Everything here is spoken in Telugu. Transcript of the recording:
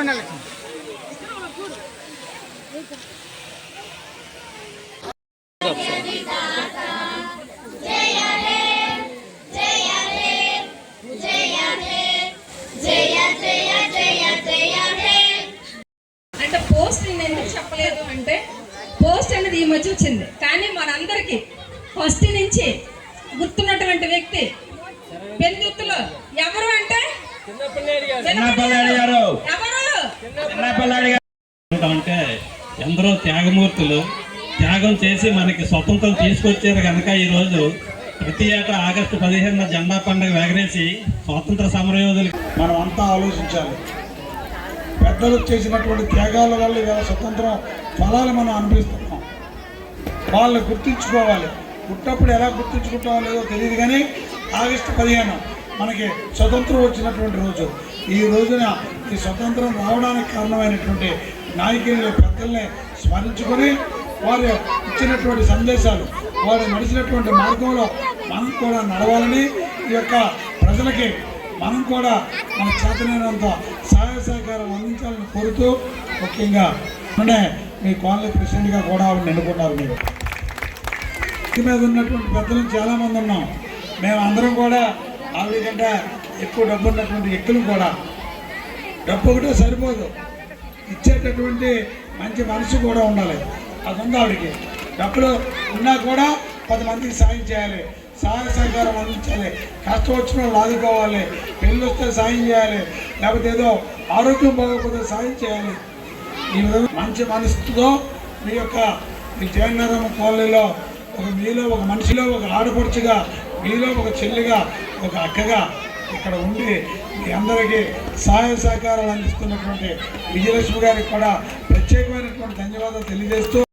కూర్చోండి. అంటే పోస్ట్ నేను ఎందుకు చెప్పలేదు అంటే, పోస్ట్ అనేది ఈ మధ్య వచ్చింది, కానీ మనందరికి ఫస్ట్ నుంచి గుర్తున్నటువంటి వ్యక్తి పెందుత్తులు ఎవరు అంటే అంటే ఎందరో త్యాగమూర్తులు త్యాగం చేసి మనకి స్వతంత్రం తీసుకొచ్చారు కనుక ఈరోజు ప్రతి ఏటా ఆగస్టు 15 జెండా పండుగ ఎగరేసి స్వాతంత్ర సమరయోధులు మనం అంతా ఆలోచించాలి. పెద్దలు చేసినటువంటి త్యాగాల వల్ల ఇవాళ స్వతంత్రం ఫలాలు మనం అనుభవిస్తున్నాం. వాళ్ళు గుర్తించుకోవాలి. పుట్టప్పుడు ఎలా గుర్తించుకుంటామో లేదో తెలియదు, కానీ ఆగస్టు 15 మనకి స్వతంత్రం వచ్చినటువంటి రోజు. ఈ రోజున ఈ స్వతంత్రం రావడానికి కారణమైనటువంటి నాయకుల్ని, పెద్దల్ని స్మరించుకొని వారు ఇచ్చినటువంటి సందేశాలు, వారు నడిచినటువంటి మార్గంలో మనం కూడా నడవాలని, ఈ యొక్క ప్రజలకి మనం కూడా మన చేతనైనంత సహాయ సహకారం అందించాలని కోరుతూ, ముఖ్యంగా మీ కాలనీ ప్రెసిడెంట్గా కూడా ఎన్నుకున్నారు. మీరు ఇంటి మీద ఉన్నటువంటి పెద్దలు చాలామంది ఉన్నాం. మేము అందరం కూడా ఆవిడ కంటే ఎక్కువ డబ్బు ఉన్నటువంటి వ్యక్తులు కూడా. డబ్బు ఒకటే సరిపోదు, ఇచ్చేటటువంటి మంచి మనసు కూడా ఉండాలి. అది ఉంది ఆవిడకి. డబ్బులు ఉన్నా కూడా 10 మందికి సాయం చేయాలి, సహాయ సహకారం అందించాలి, కష్టం వచ్చిన వాళ్ళు ఆదుకోవాలి, పెళ్ళి వస్తే సాయం చేయాలి, లేకపోతే ఏదో ఆరోగ్యం బాగోకపోతే సాయం చేయాలి. ఈ విధంగా మంచి మనసుతో మీ జయనారాయణ కాలనీలో మీలో ఒక మనిషిలో ఒక ఆడపడుచుగా, మీలో ఒక చెల్లిగా, ఒక అక్కగా ఇక్కడ ఉండి మీ అందరికీ సహాయ సహకారాలు అందిస్తున్నటువంటి విజయలక్ష్మి గారికి కూడా ప్రత్యేకమైనటువంటి ధన్యవాదాలు తెలియజేస్తూ